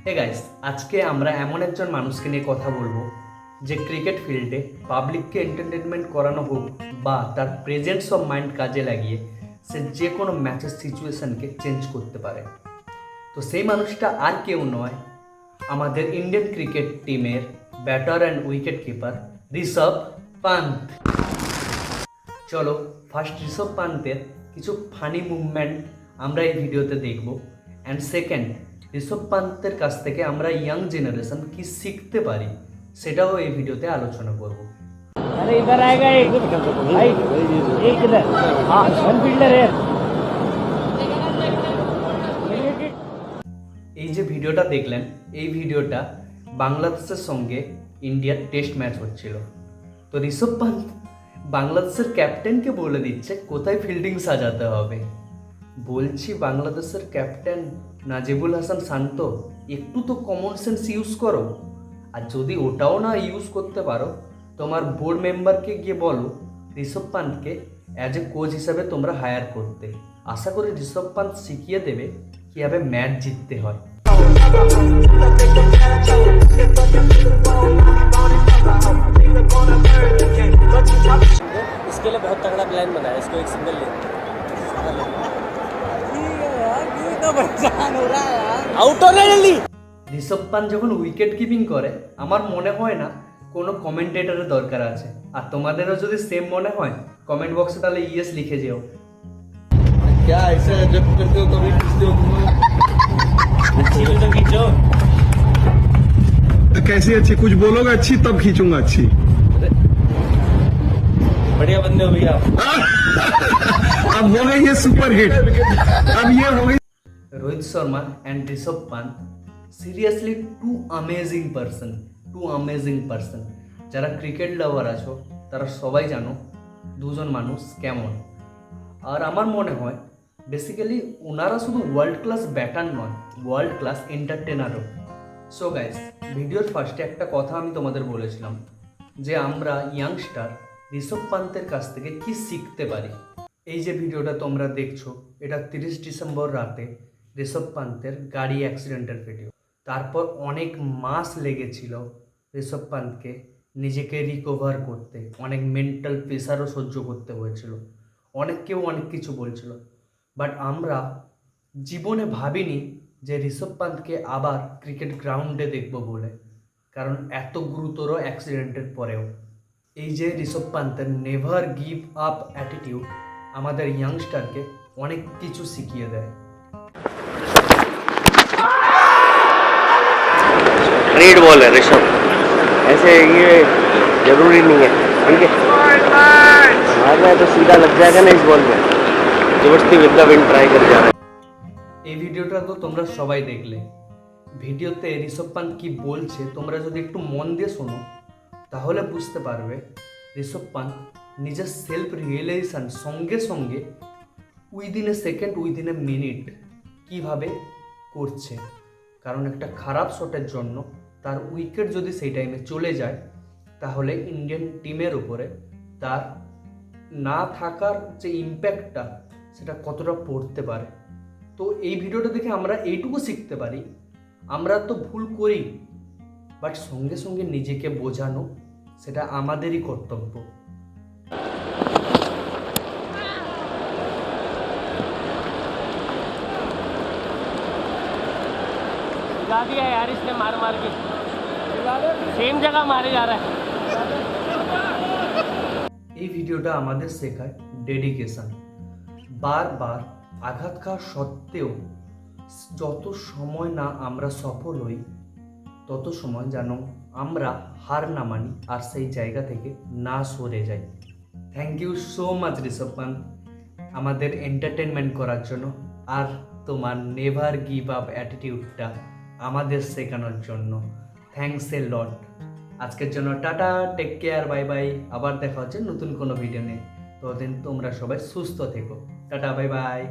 Hey guys, আজকে আমরা এমন একজন মানুষকে নিয়ে কথা বলবো যে ক্রিকেট ফিল্ডে পাবলিককে এন্টারটেনমেন্ট করানো হোক বা তার প্রেজেন্স অফ মাইন্ড কাজে লাগিয়ে সে যে কোনো ম্যাচের সিচুয়েশনকে চেঞ্জ করতে পারে। তো সেই মানুষটা আর কেউ নয়, আমাদের ইন্ডিয়ান ক্রিকেট টিমের batter and wicket keeper Rishabh Pant. চলো ফার্স্ট ঋষভ পান্তের কিছু ফানি মুভমেন্ট আমরা এই ভিডিওতে দেখব, অ্যান্ড সেকেন্ড ঋষভ পান্তের কাছ থেকে আমরা ইয়াং জেনারেশন কি শিখতে পারি সেটাও এই ভিডিওতে আলোচনা করব। अरे इधर आएगा एक भाई, एक इधर, हाँ वन फील्डर है। এই যে ভিডিওটা দেখলেন, এই ভিডিওটা বাংলাদেশের সঙ্গে ইন্ডিয়ার টেস্ট ম্যাচ হচ্ছিল। তো ঋষভ পান্ত বাংলাদেশের ক্যাপ্টেনকে বলে দিচ্ছে কোথায় ফিল্ডিং সাজাতে হবে। বলছি বাংলাদেশের ক্যাপ্টেন নাজিবুল হাসান শান্ত, একটু তো কমন সেন্স ইউজ করো। আর যদি ওটাও না ইউজ করতে পারো, তোমার বোর্ড মেম্বারকে গিয়ে বলো ঋষভ পান্তকে অ্যাজ এ কোচ হিসাবে তোমরা হায়ার করতে। আশা করি ঋষভ পান্ত শিখিয়ে দেবে কীভাবে ম্যাচ জিততে হয়। इसके लिए बहुत तगड़ा प्लान बनाया, इसको एक सिंगल ले आउट होने जल्दी। ঋষভ পান্ত যখন উইকেট কিপিং করে আমার মনে হয় না কোনো কমেন্টেটরের দরকার আছে। আর তোমাদেরও যদি সেম মনে হয় কমেন্ট বক্সে তাহলে ইয়েস লিখে যেও। क्या ऐसा जब करते हो कभी खींचते हो अच्छी तो खींचो। कैसी अच्छी? कुछ बोलोगे अच्छी तब खींचूंगा अच्छी। बढ़िया बंदे हो भैया। अब हो गई ये सुपर हिट, अब ये हो गई। Rohit Sharma and Rishabh Pant seriously two amazing person. যারা ক্রিকেট লাভার আছো তারা সবাই জানো দুজন মানুষ কেমন। আর আমার মনে হয় বেসিক্যালি ওনারা শুধু ওয়ার্ল্ড ক্লাস ব্যাটার নয়, ওয়ার্ল্ড ক্লাস এন্টারটেনারও। সো গাইস, ভিডিওর ফার্স্টে একটা কথা আমি তোমাদের বলেছিলাম যে আমরা ইয়াংস্টার ঋষভ পান্তের কাছ থেকে কি শিখতে পারি। এই যে ভিডিওটা তোমরা দেখছো, এটা 30 ডিসেম্বর রাতে ঋষভ পান্তের গাড়ি অ্যাক্সিডেন্টের ভিডিও। তারপর অনেক মাস লেগেছিল ঋষভ পান্তকে নিজেকে রিকভার করতে, অনেক মেন্টাল প্রেশারও সহ্য করতে হয়েছিল, কেউ অনেক কিছু বলছিল। বাট আমরা জীবনে ভাবিনি যে ঋষভ পান্তকে আবার ক্রিকেট গ্রাউন্ডে দেখব বলে, কারণ এত গুরুতর অ্যাক্সিডেন্টের পরেও এই যে ঋষভ পান্তের নেভার গিভ আপ অ্যাটিটিউড আমাদের ইয়াংস্টারকে অনেক কিছু শিখিয়ে দেয়। रेड बॉल है ऋषभ, ऐसे ये जरूरी नहीं है, ठीक है मारना है तो सीधा लग जाएगा ना इस बॉल में। जबरदस्ती विद द विंड ट्राई कर जा रहा है। এই ভিডিওটা তো তোমরা সবাই দেখলে। ভিডিওতে ঋষভ পান্ত কি বলছে তোমরা যদি একটু মন দিয়ে শোনো তাহলে বুঝতে পারবে ঋষভ পান্ত নিজের সেলফ রিয়েলাইজেশন সঙ্গে সঙ্গে within a second, within a minute কীভাবে করছে। কারণ একটা খারাপ শটের জন্য তার উইকেট যদি সেই টাইমে চলে যায় তাহলে ইন্ডিয়ান টিমের উপরে তার না থাকার যে ইম্প্যাক্টটা সেটা কতটা পড়তে পারে। তো এই ভিডিওটা দেখে আমরা এইটুকু শিখতে পারি, আমরা তো ভুল করি, বাট সঙ্গে সঙ্গে নিজেকে বোঝানো সেটা আমাদেরই কর্তব্য। गा दिया यार इसने मार मार के, सेम जगह मारे जा रहा है। এই ভিডিওটা আমাদের শেখায় ডেডিকেশন। বারবার আঘাত খাওয়া সত্ত্বেও যত সময় না আমরা সফল হই তত সময় যেন আমরা হার না মানি আর সেই জায়গা থেকে না সরে যাই। Thank you so much Rishabh Pant আমাদের এন্টারটেনমেন্ট করার জন্য আর তোমার নেভার গিভ আপ অ্যাটিটিউডটা আমাদের শেখানোর জন্য। Thanks a lot. আজকের জন্য টাটা, টেক কেয়ার, বাই বাই। আবার দেখা হচ্ছে নতুন কোনো ভিডিও নিয়ে। ততদিন তোমরা সবাই সুস্থ থেকো। Tata, bye bye.